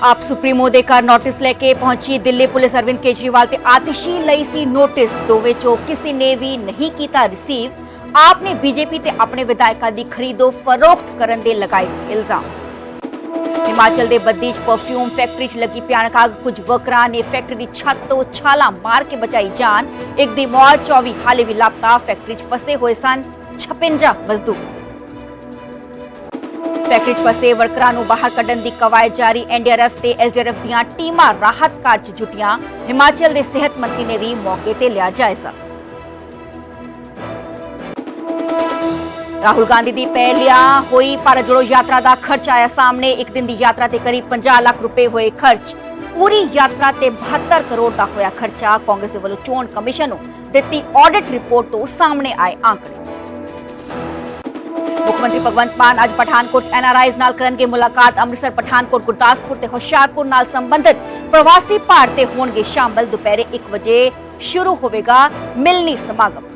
ਆਪ ਸੁਪਰੀਮੋ ਦੇ ਘਰ ਨੋਟਿਸ ਲੈ ਕੇ ਪਹੁੰਚੀ ਦਿੱਲੀ ਪੁਲਿਸ। ਅਰਵਿੰਦ ਕੇਜਰੀਵਾਲ ਤੇ ਆਤਿਸ਼ੀ ਲਈ ਸੀ ਨੋਟਿਸ। ਦੋਵੇਂ ਚੋਂ ਕਿਸੇ ਨੇ ਵੀ ਨਹੀਂ ਕੀਤਾ ਰਿਸੀਵ। ਆਪ ਨੇ ਬੀਜੇਪੀ ਤੇ ਆਪਣੇ ਵਿਧਾਇਕਾਂ ਦੀ ਖਰੀਦੋ ਫਰੋਖਤ ਕਰਨ ਦੇ ਲਗਾਏ ਇਲਜ਼ਾਮ। ਹਿਮਾਚਲ ਦੇ ਬੱਦੀ 'ਚ ਪਰਫਿਊਮ ਫੈਕਟਰੀ 'ਚ ਲੱਗੀ ਭਿਆਨਕ ਅੱਗ। ਕੁਝ ਵਰਕਰਾਂ ਨੇ ਫੈਕਟਰੀ ਦੀ ਛੱਤ ਤੋਂ ਛਾਲਾਂ ਮਾਰ ਕੇ ਬਚਾਈ ਜਾਨ। ਇੱਕ ਦੀ ਮੌਤ, 24 ਹਾਲੇ ਵੀ ਲਾਪਤਾ। ਫੈਕਟਰੀ 'ਚ ਫਸੇ ਹੋਏ ਸਨ 56 ਮਜ਼ਦੂਰ। ਫੈਕਟਰੀ 'ਚ ਫਸੇ ਵਰਕਰਾਂ ਨੂੰ ਬਾਹਰ ਕੱਢਣ ਦੀ ਕਵਾਇਦ ਜਾਰੀ। ਐਨਡੀਆਰਐਫ ਤੇ ਐਸਡੀਆਰਐਫ ਦੀਆਂ ਟੀਮਾਂ ਰਾਹਤ ਕਾਰਜ 'ਚ ਜੁਟੀਆਂ। ਹਿਮਾਚਲ ਦੇ ਸਿਹਤ ਮੰਤਰੀ ਨੇ ਵੀ ਮੌਕੇ ਤੇ ਲਿਆ ਜਾਇਜ਼ਾ। ਰਾਹੁਲ गांधी ਦੀ ਪਹਿਲਿਆ ਹੋਈ ਭਾਰਤ ਜੋੜੋ ਯਾਤਰਾ ਦਾ ਖਰਚ ਆਇਆ ਸਾਹਮਣੇ। ਇੱਕ ਦਿਨ ਦੀ ਯਾਤਰਾ ਤੇ ਕਰੀਬ 50 ਲੱਖ ਰੁਪਏ ਹੋਏ ਖਰਚ। ਪੂਰੀ ਯਾਤਰਾ ਤੇ 72 ਕਰੋੜ ਦਾ ਹੋਇਆ ਖਰਚਾ। ਕਾਂਗਰਸ ਦੇ ਵੱਲੋਂ ਚੋਣ ਕਮਿਸ਼ਨ ਨੂੰ ਦਿੱਤੀ ਆਡਿਟ ਰਿਪੋਰਟ ਤੋਂ ਸਾਹਮਣੇ ਆਏ ਆંકੜੇ। ਮੁੱਖ ਮੰਤਰੀ ਭਗਵੰਤ ਮਾਨ ਅੱਜ ਪਠਾਨਕੋਟ ਐਨਆਰਆਈਜ਼ ਨਾਲ ਕਰਨਗੇ ਮੁਲਾਕਾਤ। ਅੰਮ੍ਰਿਤਸਰ, ਪਠਾਨਕੋਟ, ਗੁਰਦਾਸਪੁਰ ਤੇ ਹੁਸ਼ਿਆਰਪੁਰ ਨਾਲ ਸੰਬੰਧਿਤ ਪ੍ਰਵਾਸੀ ਭਾਰਤੀ ਹੋਣਗੇ ਸ਼ਾਮਲ। ਦੁਪਹਿਰੇ 1 ਵਜੇ ਸ਼ੁਰੂ ਹੋਵੇਗਾ ਮਿਲਣੀ ਸਮਾਗਮ।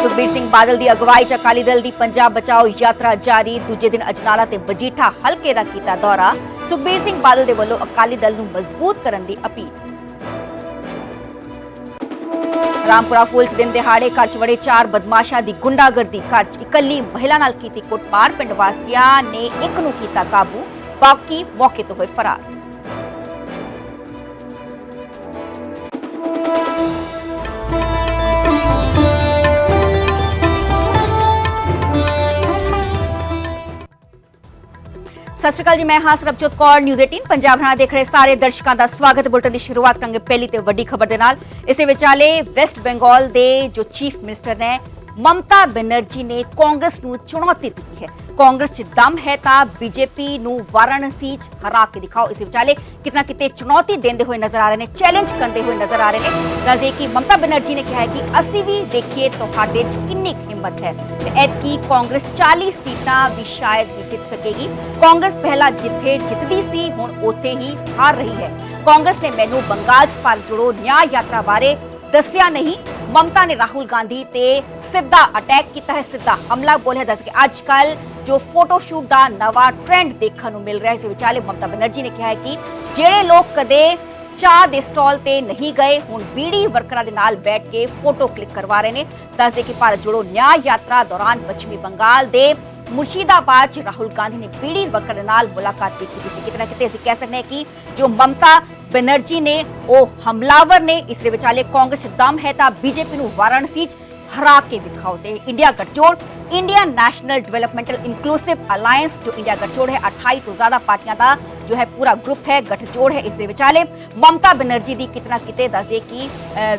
ਸੁਖਬੀਰ ਸਿੰਘ ਬਾਦਲ ਦੀ ਅਗਵਾਈ 'ਚ ਅਕਾਲੀ ਦਲ ਦੀ ਪੰਜਾਬ ਬਚਾਓ ਯਾਤਰਾ ਜਾਰੀ। ਦੂਜੇ ਦਿਨ ਅਜਨਾਲਾ ਤੇ ਮਜੀਠਾ ਹਲਕੇ ਦਾ ਕੀਤਾ ਦੌਰਾ। ਸੁਖਬੀਰ ਸਿੰਘ ਬਾਦਲ ਦੇ ਵੱਲੋਂ ਅਕਾਲੀ ਦਲ ਨੂੰ ਮਜ਼ਬੂਤ ਕਰਨ ਦੀ ਅਪੀਲ। ਰਾਮਪੁਰਾ ਪੁਲਿਸ ਦਿਨ ਦਿਹਾੜੇ ਘਰ 'ਚ ਵੜੇ 4 ਬਦਮਾਸ਼ਾਂ ਦੀ ਗੁੰਡਾਗਰਦੀ। ਘਰ 'ਚ ਇਕੱਲੀ ਮਹਿਲਾ ਨਾਲ ਕੀਤੀ ਕੁੱਟਮਾਰ। ਪਿੰਡ ਵਾਸੀਆਂ ਨੇ ਇੱਕ ਨੂੰ ਕੀਤਾ ਕਾਬੂ, ਬਾਕੀ ਮੌਕੇ ਤੋਂ ਹੋਏ ਫਰਾਰ। ਸਤਿ ਸ਼੍ਰੀ ਅਕਾਲ ਜੀ, ਮੈਂ ਹਾਂ ਸਰਬਜੋਤ ਕੌਰ। ਨਿਊਜ਼ 18 ਪੰਜਾਬ ਹਰਿਆਣਾ ਦੇਖ ਰਹੇ ਸਾਰੇ ਦਰਸ਼ਕਾਂ ਦਾ ਸਵਾਗਤ। ਬੁਲਟਨ ਦੀ ਸ਼ੁਰੂਆਤ ਕਰਾਂਗੇ ਪਹਿਲੀ ਤੇ ਵੱਡੀ ਖਬਰ ਦੇ ਨਾਲ। ਇਸੇ ਵਿਚਾਲੇ ਵੈਸਟ ਬੰਗਾਲ ਦੇ ਜੋ ਚੀਫ ਮਿਨਿਸਟਰ ਨੇ ਮਮਤਾ ਬੈਨਰਜੀ ਨੇ ਕਾਂਗਰਸ ਨੂੰ ਚੁਣੌਤੀ ਦਿੱਤੀ ਹੈ। ਕਾਂਗਰਸ 'ਚ ਦਮ ਹੈ ਤਾਂ ਬੀਜੇਪੀ ਨੂੰ ਵਾਰਾਣਸੀ 'ਚ ਹਰਾ ਕੇ ਦਿਖਾਓ। ਇਸ ਵਿਚਾਲੇ ਕਿਤਨਾ ਕਿਤੇ ਚੁਣੌਤੀ ਦਿੰਦੇ ਹੋਏ ਨਜ਼ਰ ਆ ਰਹੇ ਨੇ, ਚੈਲੰਜ ਕਰਦੇ ਹੋਏ ਨਜ਼ਰ ਆ ਰਹੇ ਨੇ। ਦੱਸਦੇ ਕਿ ਮਮਤਾ ਬੈਨਰਜੀ ਨੇ ਕਿਹਾ ਹੈ ਕਿ ਅਸੀਂ ਵੀ ਦੇਖੀਏ ਤੁਹਾਡੇ 'ਚ ਕਿੰਨੀ ਹਿੰਮਤ ਹੈ ਤੇ ਐਤਕੀ ਕਾਂਗਰਸ 40 ਸੀਟਾਂ ਵੀ ਸ਼ਾਇਦ ਹੀ ਜਿੱਤ ਸਕੇਗੀ। ਕਾਂਗਰਸ ਪਹਿਲਾਂ ਜਿੱਥੇ ਜਿੱਤਦੀ ਸੀ ਹੁਣ ਉੱਥੇ ਹੀ ਹਾਰ ਰਹੀ ਹੈ। ਕਾਂਗਰਸ ਨੇ ਮੈਨੂੰ ਬੰਗਾਲ 'ਚ ਭਾਰਤ ਜੋੜੋ ਨਿਆਂ ਯਾਤਰਾ ਬਾਰੇ ਦੱਸਿਆ ਨਹੀਂ। ਮਮਤਾ ਨੇ ਰਾਹੁਲ ਗਾਂਧੀ ਤੇ ਸਿੱਧਾ ਅਟੈਕ ਕੀਤਾ ਹੈ, ਸਿੱਧਾ ਹਮਲਾ ਬੋਲਿਆ। ਦੱਸ ਕਿ ਅੱਜ ਕੱਲ ਜੋ ਫੋਟੋ ਸ਼ੂਟ ਦਾ ਨਵਾਂ ਟ੍ਰੈਂਡ ਦੇਖਣ ਨੂੰ ਮਿਲ ਰਿਹਾ ਹੈ। ਇਸ ਵਿਚਾਲੇ ਮਮਤਾ ਬੈਨਰਜੀ ਨੇ ਕਿਹਾ ਹੈ ਕਿ ਜਿਹੜੇ ਲੋਕ ਕਦੇ ਚਾਹ ਦੇ ਸਟਾਲ ਤੇ ਨਹੀਂ ਗਏ ਹੁਣ ਬੀੜੀ ਵਰਕਰਾਂ ਦੇ ਨਾਲ ਬੈਠ ਕੇ ਫੋਟੋ ਕਲਿੱਕ ਕਰਵਾ ਰਹੇ ਨੇ। ਦੱਸਦੇ ਕਿ ਭਾਰਤ ਜੋੜੋ ਨਿਆਂ ਯਾਤਰਾ ਦੌਰਾਨ ਪੱਛਮੀ ਬੰਗਾਲ ਦੇ ਮੁਰਸ਼ਿਦਾਬਾਦ 'ਚ ਰਾਹੁਲ ਗਾਂਧੀ ਨੇ ਬੀੜੀ ਵਰਕਰ ਦੇ ਨਾਲ ਮੁਲਾਕਾਤ ਕੀਤੀ ਸੀ। ਕਿਤੇ ਨਾ ਕਿਤੇ ਅਸੀਂ ਕਹਿ ਸਕਦੇ ਹਾਂ ਕਿ ਜੋ ਮਮਤਾ ਬੈਨਰਜੀ ਨੇ ਉਹ ਹਮਲਾਵਰ ਨੇ। ਇਸ ਦੇ ਵਿਚਾਲੇ ਕਾਂਗਰਸ 'ਚ ਦਮ ਹੈ ਤਾਂ ਬੀਜੇਪੀ ਨੂੰ ਵਾਰਾਣਸੀ 'ਚ ਹਰਾ ਕੇ ਵਿਖਾਓ। ਤੇ ਇੰਡੀਆ ਗਠਜੋੜ, India national developmental inclusive alliance जो इंडिया गठजोड़ है 28 तो ज्यादा पार्टियां का जो है पूरा ग्रुप है, गठजोड़ है। इस विचाले ममता बनर्जी की कितना किते दस दे कि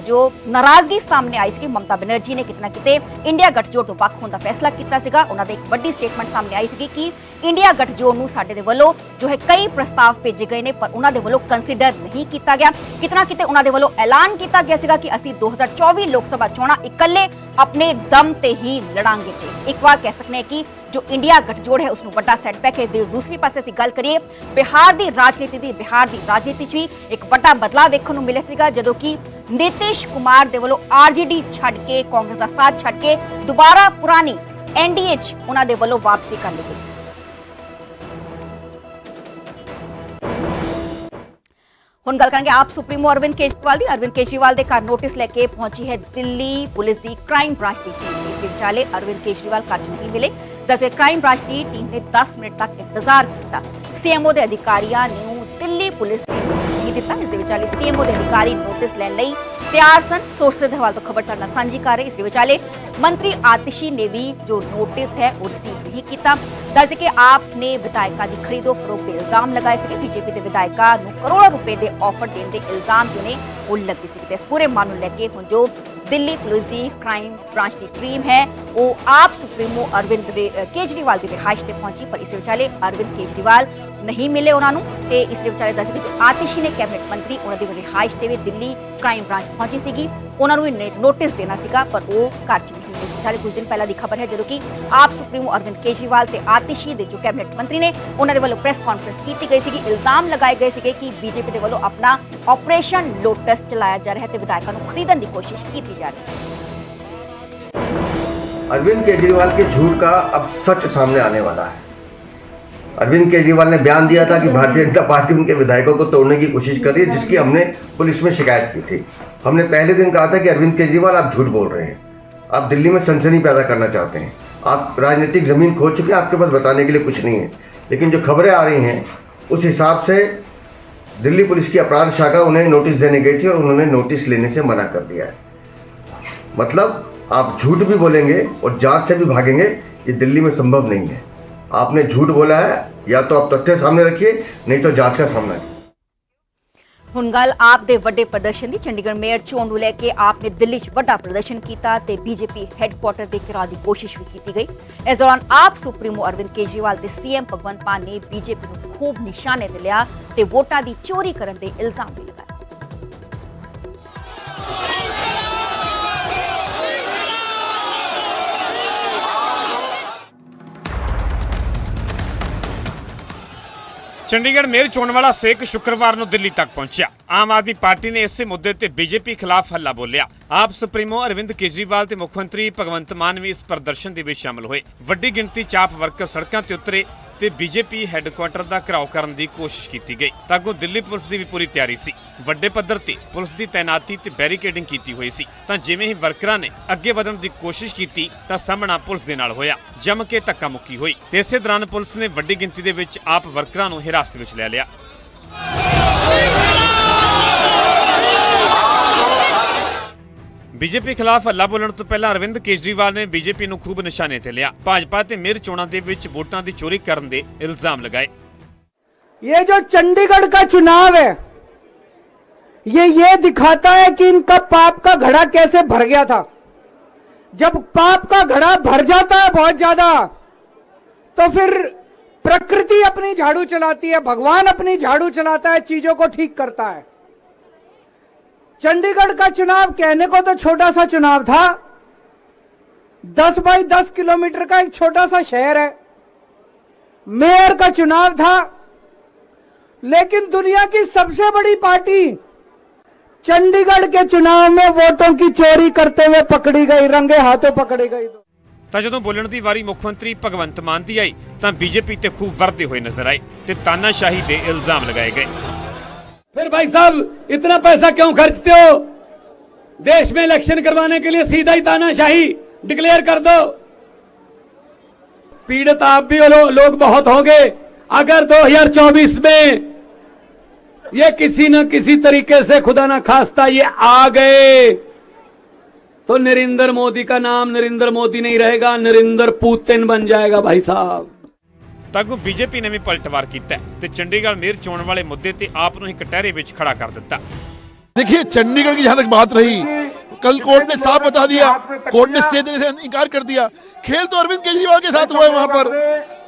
जो नाराजगी सामने आई सी। ममता बनर्जी ने कितना किते इंडिया गठजोड़ तो ਵੱਖ ਹੋਣ ਦਾ फैसला किया ਸੀਗਾ। ਉਹਨਾਂ ਦੇ ਇੱਕ ਵੱਡੀ ਸਟੇਟਮੈਂਟ ਸਾਹਮਣੇ ਆਈ ਸੀ ਕਿ ਇੰਡੀਆ ਗਠਜੋੜ ਨੂੰ ਸਾਡੇ ਦੇ ਵੱਲੋਂ ਜੋ ਹੈ ਕਈ ਪ੍ਰਸਤਾਵ ਭੇਜੇ ਗਏ ਨੇ ਪਰ ਉਹਨਾਂ ਦੇ ਵੱਲੋਂ ਕੰਸੀਡਰ ਨਹੀਂ ਕੀਤਾ ਗਿਆ। ਕਿਤਨਾ ਕਿਤੇ ਉਹਨਾਂ ਦੇ ਵੱਲੋਂ ਐਲਾਨ ਕੀਤਾ ਗਿਆ ਸੀਗਾ ਕਿ ਅਸੀਂ 2024 ਲੋਕ ਸਭਾ ਚੋਣਾਂ ਇਕੱਲੇ ਆਪਣੇ ਦਮ ਤੇ ਹੀ ਲੜਾਂਗੇ। ਇੱਕ ਵਾਰ ਕਹਿ ਸਕਨੇ ਕਿ ਜੋ ਇੰਡੀਆ ਗਠਜੋੜ ਹੈ ਉਸਨੂੰ ਵੱਡਾ ਸੈਟਬੈਕ ਹੈ। ਦੂਸਰੀ ਪਾਸੇ ਅਸੀਂ ਗੱਲ ਕਰੀਏ ਬਿਹਾਰ ਦੀ ਰਾਜਨੀਤੀ ਦੀ, ਬਿਹਾਰ ਦੀ ਰਾਜਨੀਤੀ 'ਚ ਵੀ ਇੱਕ ਵੱਡਾ ਬਦਲਾਅ ਵੇਖਣ ਨੂੰ ਮਿਲਿਆ ਸੀਗਾ ਜਦੋਂ ਕਿ ਨੀਤੀਸ਼ ਕੁਮਾਰ ਦੇ ਵੱਲੋਂ ਆਰਜੇਡੀ ਛੱਡ ਕੇ, ਕਾਂਗਰਸ ਦਾ ਸਾਥ ਛੱਡ ਕੇ ਦੁਬਾਰਾ ਪੁਰਾਣੀ ਐਨਡੀਏ 'ਚ ਉਹਨਾਂ ਦੇ ਵੱਲੋਂ ਵਾਪਸੀ ਕਰ ਲਈ ਗਈ ਸੀ। ਹੁਣ ਗੱਲ ਕਰਾਂਗੇ ਆਪ ਸੁਪਰੀਮੋ ਅਰਵਿੰਦ ਕੇਜਰੀਵਾਲ ਦੀ। ਅਰਵਿੰਦ ਕੇਜਰੀਵਾਲ ਦੇ ਘਰ ਨੋਟਿਸ ਲੈ ਕੇ ਪਹੁੰਚੀ ਹੈ ਦਿੱਲੀ ਪੁਲਿਸ ਦੀ ਕ੍ਰਾਈਮ ਬ੍ਰਾਂਚ ਦੀ ਟੀਮ। ਇਸ ਵਿਚਾਲੇ ਅਰਵਿੰਦ ਕੇਜਰੀਵਾਲ ਘਰ 'ਚ ਨਹੀਂ ਮਿਲੇ। ਦੱਸੇ ਕ੍ਰਾਈਮ ਬ੍ਰਾਂਚ ਦੀ ਟੀਮ ਨੇ 10 ਮਿੰਟ ਤੱਕ ਇੰਤਜ਼ਾਰ ਕੀਤਾ। ਸੀਐਮਓ ਦੇ ਅਧਿਕਾਰੀਆਂ ਨੂੰ ਦਿੱਲੀ ਪੁਲਿਸ ਨੇ ਨੋਟਿਸ ਨਹੀਂ ਦਿੱਤਾ। ਇਸ ਦੇ ਵਿਚਾਲੇ ਸੀਐਮਓ ਦੇ ਅਧਿਕਾਰੀ ਨੋਟਿਸ ਲੈਣ ਲਈ ਤਿਆਰ ਸਨ। ਸੋਰਸਿਸ ਦੇ ਹਵਾਲੇ ਤੋਂ ਖਬਰ ਤੁਹਾਡੇ ਨਾਲ ਸਾਂਝੀ ਕਰ ਰਹੇ। ਇਸ ਦੇ ਵਿਚਾਲੇ ਮੰਤਰੀ ਆਤਿਸ਼ੀ ਨੇ ਵੀ ਜੋ ਨੋਟਿਸ ਹੈ ਉਹ ਰਿਸੀਵ ਨਹੀਂ ਕੀਤਾ। ਦੱਸ ਕਿ ਆਪ ਨੇ ਵਿਧਾਇਕਾਂ ਦੀ ਖਰੀਦੋ ਫਰੋਖਤ ਦੇ ਇਲਜ਼ਾਮ ਲਗਾਏ ਸੀ। ਬੀਜੇਪੀ ਦੇ ਵਿਧਾਇਕਾਂ ਨੂੰ ਕਰੋੜਾਂ ਰੁਪਏ ਦੇ ਆਫਰ ਦੇਣ ਦੇ ਇਲਜ਼ਾਮ ਜੋ ਨੇ ਉਹ ਲੱਗੇ ਸੀ। ਇਸ ਪੂਰੇ ਮਾਮਲੇ ਨੂੰ ਲੈ ਕੇ ਹੁਣ ਜੋ ਦਿੱਲੀ ਪੁਲਿਸ ਦੀ ਕ੍ਰਾਈਮ ਬ੍ਰਾਂਚ ਦੀ ਟੀਮ ਹੈ ਉਹ ਆਪ ਸੁਪਰੀਮੋ ਅਰਵਿੰਦ ਕੇਜਰੀਵਾਲ ਦੀ ਰਿਹਾਇਸ਼ ਤੇ ਪਹੁੰਚੀ ਪਰ ਇਸ ਵਿਚਾਲੇ ਅਰਵਿੰਦ ਕੇਜਰੀਵਾਲ ਨਹੀਂ ਮਿਲੇ ਉਹਨਾਂ ਨੂੰ। ਤੇ ਇਸ ਵਿਚਾਲੇ ਦੱਸ ਕਿ ਆਤਿਸ਼ੀ ਨੇ ਕੈਬਨਿਟ ਮੰਤਰੀ ਉਹਨਾਂ ਦੀ ਰਿਹਾਇਸ਼ ਤੇ ਵੀ ਦਿੱਲੀ ਕ੍ਰਾਈਮ ਬ੍ਰਾਂਚ ਪਹੁੰਚੀ ਸੀਗੀ। ਉਹਨਾਂ ਨੂੰ ਨੋਟਿਸ ਦੇਣਾ ਸੀਗਾ ਪਰ ਉਹ ਘਰ 'ਚ ਨਹੀਂ ਮਿਲੇ। ਵਿਚਾਲੇ ਕੁਝ ਦਿਨ ਪਹਿਲਾਂ ਦੀ ਖਬਰ ਹੈ ਜਦੋਂ ਕਿ ਆਪ ਸੁਪਰੀਮੋ ਅਰਵਿੰਦ ਕੇਜਰੀਵਾਲ ਤੇ ਆਤਿਸ਼ੀ ਦੇ ਜੋ ਕੈਬਨਿਟ ਮੰਤਰੀ ਨੇ ਉਹਨਾਂ ਦੇ ਵੱਲੋਂ ਪ੍ਰੈਸ ਕਾਨਫਰੰਸ ਕੀਤੀ ਗਈ ਸੀਗੀ। ਇਲਜ਼ਾਮ ਲਗਾਏ ਗਏ ਸੀਗੇ ਕਿ ਬੀਜੇਪੀ ਦੇ ਵੱਲੋਂ ਆਪਣਾ ਆਪਰੇਸ਼ਨ ਲੋਟਸ ਚਲਾਇਆ ਜਾ ਰਿਹਾ ਹੈ ਤੇ ਵਿਧਾਇਕਾਂ ਨੂੰ ਖਰੀਦਣ ਦੀ ਕੋਸ਼ਿਸ਼ ਕੀਤੀ ਜਾ ਰਹੀ ਹੈ। अरविंद केजरीवाल के झूठ का अब सच सामने आने वाला है। अरविंद केजरीवाल ने बयान दिया था कि भारतीय जनता पार्टी उनके विधायकों को तोड़ने की कोशिश कर रही है, जिसकी हमने पुलिस में शिकायत की थी। हमने पहले दिन कहा था कि अरविंद केजरीवाल आप झूठ बोल रहे हैं, आप दिल्ली में सनसनी पैदा करना चाहते हैं, आप राजनीतिक जमीन खो चुके हैं, आपके पास बताने के लिए कुछ नहीं है। लेकिन जो खबरें आ रही हैं उस हिसाब से दिल्ली पुलिस की अपराध शाखा उन्हें नोटिस देने गई थी और उन्होंने नोटिस लेने से मना कर दिया है। मतलब आप झूठ भी बोलेंगे और जांच से भी भागेंगे, ये दिल्ली में संभव नहीं है। आपने झूठ बोला है, या तो आप तथ्य सामने रखिए, नहीं तो जांच का सामना कीजिए। ਹੁਣ ਗੱਲ ਆਪ ਦੇ ਵੱਡੇ ਪ੍ਰਦਰਸ਼ਨ ਦੀ ਚੰਡੀਗੜ੍ਹ ਮੇਅਰ ਚੋਣ ਨੂੰ ਲੈ ਕੇ ਆਪ ਨੇ ਦਿੱਲੀ 'ਚ ਵੱਡਾ ਪ੍ਰਦਰਸ਼ਨ ਕੀਤਾ ਤੇ ਬੀਜੇਪੀ ਹੈੱਡਕੁਆਟਰ ਦੇ ਘਿਰਾਓ ਦੀ ਕੋਸ਼ਿਸ਼ ਵੀ ਕੀਤੀ ਗਈ। ਇਸ ਦੌਰਾਨ ਆਪ ਸੁਪਰੀਮੋ ਅਰਵਿੰਦ ਕੇਜਰੀਵਾਲ ਤੇ ਸੀਐਮ ਭਗਵੰਤ ਮਾਨ ਨੇ ਬੀਜੇਪੀ ਨੂੰ ਖੂਬ ਨਿਸ਼ਾਨੇ ਤੇ ਲਿਆ ਤੇ ਵੋਟਾਂ ਦੀ ਚੋਰੀ ਕਰਨ ਦੇ ਇਲਜ਼ਾਮ ਵੀ ਲਗਾਏ। ਚੰਡੀਗੜ੍ਹ ਮੇਅਰ ਚੋਣ ਵਾਲਾ ਸੇਕ ਸ਼ੁੱਕਰਵਾਰ ਨੂੰ ਦਿੱਲੀ ਤੱਕ ਪਹੁੰਚਿਆ। ਆਮ ਆਦਮੀ ਪਾਰਟੀ ਨੇ ਇਸੇ ਮੁੱਦੇ ਤੇ ਬੀਜੇਪੀ ਖਿਲਾਫ ਹੱਲਾ ਬੋਲਿਆ। ਆਪ ਸੁਪਰੀਮੋ ਅਰਵਿੰਦ ਕੇਜਰੀਵਾਲ ਤੇ ਮੁੱਖ ਮੰਤਰੀ ਭਗਵੰਤ ਮਾਨ ਵੀ ਇਸ ਪ੍ਰਦਰਸ਼ਨ ਦੇ ਵਿੱਚ ਸ਼ਾਮਲ ਹੋਏ। ਵੱਡੀ ਗਿਣਤੀ ਚ ਆਪ ਵਰਕਰ ਸੜਕਾਂ ਤੇ ਉਤਰੇ ਤੇ ਬੀਜੇਪੀ ਹੈੱਡਕੁਆਟਰ ਦਾ ਘਿਰਾਓ ਕਰਨ ਦੀ ਕੋਸ਼ਿਸ਼ ਕੀਤੀ ਗਈ। ਤਾਂ ਅੱਗੋਂ ਦਿੱਲੀ ਪੁਲਿਸ ਦੀ ਵੀ ਪੂਰੀ ਤਿਆਰੀ ਸੀ। ਵੱਡੇ ਪੱਧਰ ਤੇ ਪੁਲਿਸ ਦੀ ਤਾਇਨਾਤੀ ਤੇ ਬੈਰੀਕੇਡਿੰਗ ਕੀਤੀ ਹੋਈ ਸੀ। ਤਾਂ ਜਿਵੇਂ ਹੀ ਵਰਕਰਾਂ ਨੇ ਅੱਗੇ ਵਧਣ ਦੀ ਕੋਸ਼ਿਸ਼ ਕੀਤੀ ਤਾਂ ਸਾਹਮਣਾ ਪੁਲਿਸ ਦੇ ਨਾਲ ਹੋਇਆ। ਜੰਮ ਕੇ ਧੱਕਾ ਮੁੱਕੀ ਹੋਈ ਤੇ ਇਸੇ ਦੌਰਾਨ ਪੁਲਿਸ ਨੇ ਵੱਡੀ ਗਿਣਤੀ ਦੇ ਵਿੱਚ ਆਪ ਵਰਕਰਾਂ ਨੂੰ ਹਿਰਾਸਤ ਵਿੱਚ ਲੈ ਲਿਆ। ਬੀਜੇਪੀ ਖਿਲਾਫ ਹੱਲਾ ਬੋਲਣ ਤੋਂ ਪਹਿਲਾਂ ਅਰਵਿੰਦ ਕੇਜਰੀਵਾਲ ਨੇ ਬੀਜੇਪੀ ਨੂੰ ਖੂਬ ਨਿਸ਼ਾਨੇ ਤੇ ਲਿਆ। ਭਾਜਪਾ ਤੇ ਮੇਅਰ ਚੋਣਾਂ ਦੇ ਵਿੱਚ ਵੋਟਾਂ ਦੀ ਚੋਰੀ ਕਰਨ ਦੇ ਇਲਜ਼ਾਮ ਲਗਾਏ। ये जो चंडीगढ़ का चुनाव है ये दिखाता है कि इनका पाप का घड़ा कैसे भर गया था। जब पाप का घड़ा भर जाता है बहुत ज्यादा तो फिर प्रकृति अपनी झाड़ू चलाती है, भगवान अपनी झाड़ू चलाता है, चीजों को ठीक करता है। चंडीगढ़ का चुनाव कहने को तो छोटा सा चुनाव था, 10 बाई 10 किलोमीटर का एक छोटा सा शहर है। मेयर का चुनाव था, लेकिन दुनिया की सबसे बड़ी पार्टी चंडीगढ़ के चुनाव में वोटों की चोरी करते हुए पकड़ी गई, रंगे हाथों पकड़ी गई। ਤਾਂ ਜਦੋਂ ਬੋਲਣ ਦੀ ਵਾਰੀ ਮੁੱਖ ਮੰਤਰੀ ਭਗਵੰਤ ਮਾਨ ਦੀ ਆਈ ਤਾਂ ਬੀਜੇਪੀ ਤੇ ਖੂਬ ਵਰਦੇ ਹੋਏ ਨਜ਼ਰ ਆਏ ਤੇ ਤਾਨਾਸ਼ਾਹੀ ਦੇ ਇਲਜ਼ਾਮ ਲਗਾਏ ਗਏ। फिर भाई साहब इतना पैसा क्यों खर्चते हो? देश में इलेक्शन करवाने के लिए सीधा ही तानाशाही डिक्लेयर कर दो। पीड़ित आप भी हो, लोग बहुत होंगे। अगर 2024 में ये किसी न किसी तरीके से खुदा ना खास्ता ये आ गए तो नरेंद्र मोदी का नाम नरेंद्र मोदी नहीं रहेगा, नरेंद्र पुतिन बन जाएगा भाई साहब। ਤਾਂ ਅੱਗੋਂ ਬੀਜੇਪੀ ਨੇ ਵੀ ਪਲਟਵਾਰ ਕੀਤਾ ਤੇ ਚੰਡੀਗੜ੍ਹ ਮੇਅਰ ਚੋਣ ਵਾਲੇ ਮੁੱਦੇ ਤੇ ਆਪ ਨੂੰ ਹੀ ਕਟਹਿਰੇ ਵਿੱਚ ਖੜਾ ਕਰ ਦਿੱਤਾ। देखिए चंडीगढ़ की जहां तक बात रही, कल कोर्ट ने साफ बता दिया, कोर्ट ने स्टे देने से इनकार कर दिया। खेल तो अरविंद केजरीवाल के साथ हुआ है। वहां पर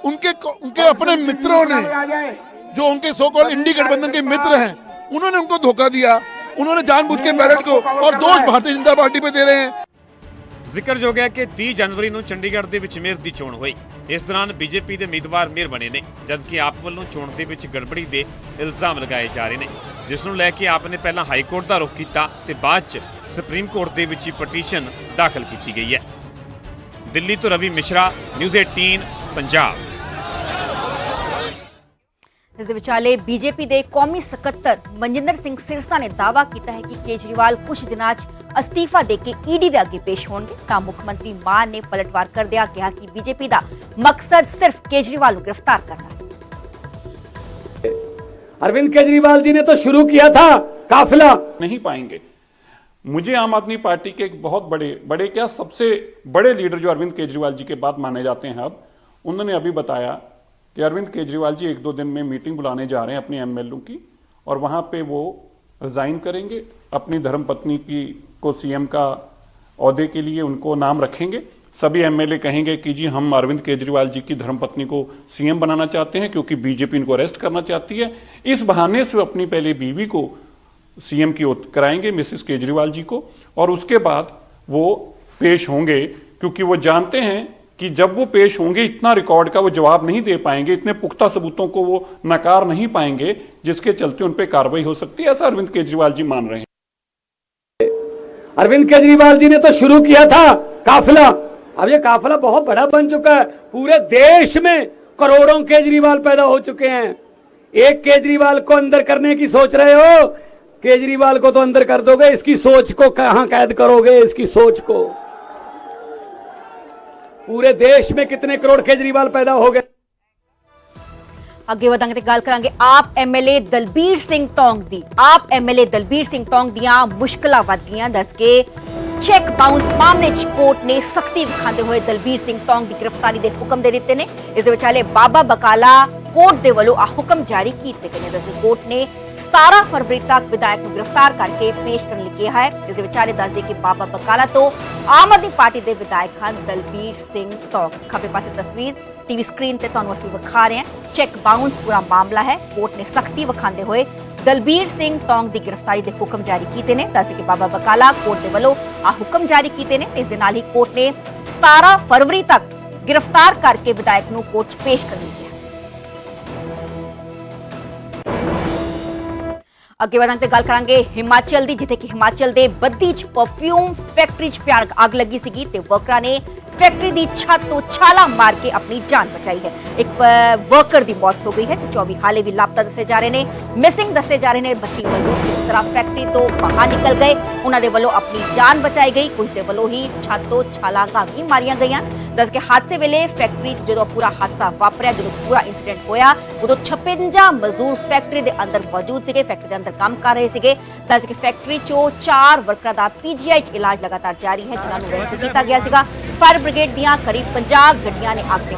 उनके अपने मित्रों ने, जो उनके सो कॉल्ड इंडी गठबंधन के मित्र हैं, उन्होंने उनको धोखा दिया। उन्होंने जानबूझ के बैलेट को और दोष भारतीय जनता पार्टी पे दे रहे हैं। ਜ਼ਿਕਰਯੋਗ ਹੈ ਕਿ 30 ਜਨਵਰੀ ਨੂੰ ਚੰਡੀਗੜ੍ਹ ਦੇ ਵਿੱਚ ਮੇਅਰ ਦੀ ਚੋਣ ਹੋਈ। ਇਸ ਦੌਰਾਨ ਬੀਜੇਪੀ ਦੇ ਉਮੀਦਵਾਰ ਮੇਅਰ ਬਣੇ ਨੇ, ਜਦਕਿ ਆਪ ਵੱਲੋਂ ਚੋਣ ਦੇ ਵਿੱਚ ਗੜਬੜੀ ਦੇ ਇਲਜ਼ਾਮ ਲਗਾਏ ਜਾ ਰਹੇ ਨੇ, ਜਿਸ ਨੂੰ ਲੈ ਕੇ ਆਪ ਨੇ ਪਹਿਲਾਂ ਹਾਈ ਕੋਰਟ ਦਾ ਰੁਖ ਕੀਤਾ ਤੇ ਬਾਅਦ 'ਚ ਸੁਪਰੀਮ ਕੋਰਟ ਦੇ ਵਿੱਚ ਪਟੀਸ਼ਨ ਦਾਖਲ ਕੀਤੀ ਗਈ ਹੈ। ਦਿੱਲੀ ਤੋਂ ਰਵੀ ਮਿਸ਼ਰਾ, ਨਿਊਜ਼ 18 ਪੰਜਾਬ। ਇਸ ਦੇ ਵਿਚਾਲੇ ਬੀਜੇਪੀ ਦੇ ਕੌਮੀ ਸਕੱਤਰ ਮਨਜਿੰਦਰ ਸਿੰਘ ਸਿਰਸਾ ਨੇ ਦਾਅਵਾ ਕੀਤਾ ਹੈ ਕਿ ਕੇਜਰੀਵਾਲ ਕੁਝ ਦਿਨਾਂ 'ਚ ਅਸਤੀਫਾ ਦੇ ਕੇ ਈਡੀ ਦੇ ਅੱਗੇ ਪੇਸ਼ ਹੋਣਗੇ। ਤਾਂ ਮੁੱਖ ਮੰਤਰੀ ਮਾਨ ਨੇ ਪਲਟਵਾਰ ਕਰਦਿਆਂ ਕਿਹਾ ਕਿ ਬੀਜੇਪੀ ਦਾ ਮਕਸਦ ਸਿਰਫ ਕੇਜਰੀਵਾਲ ਨੂੰ ਗ੍ਰਿਫਤਾਰ करना है। अरविंद केजरीवाल जी ने तो शुरू किया था काफिला। नहीं पाएंगे। मुझे आम आदमी पार्टी के एक बहुत बड़े क्या सबसे बड़े लीडर जो अरविंद केजरीवाल जी के बाद माने जाते हैं, अब उन्होंने अभी बताया कि अरविंद केजरीवाल जी 1-2 दिन में मीटिंग बुलाने जा रहे हैं अपनी एमएलए की, और वहां पे वो रिजाइन करेंगे। अपनी धर्मपत्नी को सीएम का ओहदे के लिए उनको नाम रखेंगे। सभी एमएलए कहेंगे कि जी हम अरविंद केजरीवाल जी की धर्मपत्नी को सीएम बनाना चाहते हैं क्योंकि बीजेपी इनको अरेस्ट करना चाहती है। इस बहाने से अपनी पहले बीवी को सीएम की ओथ कराएंगे, मिसेस केजरीवाल जी को, और उसके बाद वो पेश होंगे, क्योंकि वो जानते हैं कि जब वो पेश होंगे इतना रिकॉर्ड का वो जवाब नहीं दे पाएंगे, इतने पुख्ता सबूतों को वो नकार नहीं पाएंगे, जिसके चलते उन पर कार्रवाई हो सकती है। ऐसा अरविंद केजरीवाल जी मान रहे हैं। अरविंद केजरीवाल जी ने तो शुरू किया था काफिला। अब ये काफिला बहुत बड़ा बन चुका है। पूरे देश में करोड़ों केजरीवाल पैदा हो चुके हैं। एक केजरीवाल को अंदर करने की सोच रहे हो, केजरीवाल को तो अंदर कर दोगे, इसकी सोच को कहां कैद करोगे? इसकी सोच को पूरे देश में कितने करोड़ केजरीवाल पैदा हो गए। ਅੱਗੇ ਵਧਾਂਗੇ ਤੇ ਗੱਲ ਕਰਾਂਗੇ ਆਪ ਐਮਐਲਏ ਦਲਬੀਰ ਸਿੰਘ ਟੌਂਗ ਦੀ। ਆਪ ਐਮਐਲਏ ਦਲਬੀਰ ਸਿੰਘ ਟੌਂਗ ਦੀਆਂ ਮੁਸ਼ਕਲਾਂ ਵੱਧ ਗਈਆਂ। ਦੱਸ ਕੇ ਚੈੱਕ ਬਾਉਂਸ ਮਾਮਲੇ 'ਚ ਕੋਰਟ ਨੇ ਸਖਤੀ ਵਿਖਾਉਂਦੇ ਹੋਏ ਦਲਬੀਰ ਸਿੰਘ ਟੌਂਗ ਦੀ ਗ੍ਰਿਫਤਾਰੀ ਦੇ ਹੁਕਮ ਦੇ ਦਿੱਤੇ ਨੇ। ਇਸ ਦੇ ਵਿਚਾਲੇ ਬਾਬਾ ਬਕਾਲਾ ਕੋਰਟ ਦੇ ਵੱਲੋਂ ਆ ਹੁਕਮ ਜਾਰੀ ਕੀਤੇ ਗਏ ਨੇ। ਦੱਸਦੇ ਕੋਰਟ ਨੇ 17 ਫਰਵਰੀ ਤੱਕ ਵਿਧਾਇਕ ਨੂੰ ਗ੍ਰਿਫਤਾਰ ਕਰਕੇ ਪੇਸ਼ ਕਰਨ ਲਈ ਕਿਹਾ ਹੈ। ਇਸ ਦੇ ਵਿਚਾਲੇ ਦੱਸਦੇ ਕਿ ਬਾਬਾ ਬਕਾਲਾ ਤੋਂ ਆਮ ਆਦਮੀ ਪਾਰਟੀ ਦੇ ਵਿਧਾਇਕ ਹਨ ਦਲਬੀਰ ਸਿੰਘ ਟੌਂਗ। ਖੱਬੇ ਪਾਸੇ ਤਸਵੀਰ टीवी स्क्रीन पे ਤੁਹਾਨੂੰ ਅਸੀਂ ਵਿਖਾ ਰਹੇ ਹਾਂ। ਚੈੱਕ ਬਾਉਂਸ ਪੂਰਾ ਮਾਮਲਾ ਹੈ। ਕੋਰਟ ਨੇ ਸਖਤੀ ਵਿਖਾਉਂਦੇ ਹੋਏ ਦਲਬੀਰ ਸਿੰਘ ਟੌਂਗ ਦੀ ਗ੍ਰਿਫਤਾਰੀ ਦੇ ਹੁਕਮ ਜਾਰੀ ਕੀਤੇ ਨੇ। ਦੱਸਦੇ ਕਿ ਬਾਬਾ ਬਕਾਲਾ ਕੋਰਟ ਦੇ ਵੱਲੋਂ ਆ ਹੁਕਮ ਜਾਰੀ ਕੀਤੇ ਨੇ ਤੇ ਇਸ ਦੇ ਨਾਲ ਹੀ ਕੋਰਟ ਨੇ 17 ਫਰਵਰੀ ਤੱਕ ਗ੍ਰਿਫਤਾਰ ਕਰਕੇ ਵਿਧਾਇਕ ਨੂੰ ਕੋਰਟ 'ਚ ਪੇਸ਼ ਕਰਨ ਲਈ ਕਿਹਾ। ਅੱਗੇ ਵਧਾਂਗੇ ਤੇ ਗੱਲ ਕਰਾਂਗੇ ਹਿਮਾਚਲ ਦੀ, ਜਿੱਥੇ ਕਿ ਹਿਮਾਚਲ ਦੇ ਬੱਦੀ 'ਚ ਪਰਫਿਊਮ ਫੈਕਟਰੀ 'ਚ ਭਿਆਨਕ ਅੱਗ ਲੱਗੀ ਸੀਗੀ ਤੇ ਵਰਕਰਾਂ ਨੇ फैक्ट्री की छत तो छाला मार के अपनी जान बचाई है। एक वर्कर की मौत हो गई है। 24 हाले भी लापता दसे जा रहे हैं, मिसिंग दसे जा रहे हैं। 32 मजदूर किस तरह फैक्ट्री तो बाहर निकल गए, उन्होंने वालों अपनी जान बचाई गई। कुछ के वालों ही छत तो छालांगा भी मारिया गई। दस के हादसे वेले फैक्ट्री जो पूरा हादसा वापरिया, जो पूरा इंसीडेंट होया उदों 56 मजदूर फैक्ट्री के अंदर मौजूद थे, फैक्ट्री के अंदर काम कर रहे थे। दस के फैक्ट्री चो 4 वर्करां दा PGI च इलाज लगातार जारी है, जिन्होंने रेस्क्यू किया गया सीगा। फायर ब्रिगेड दियां करीब 50 गड्डियां ने आग ते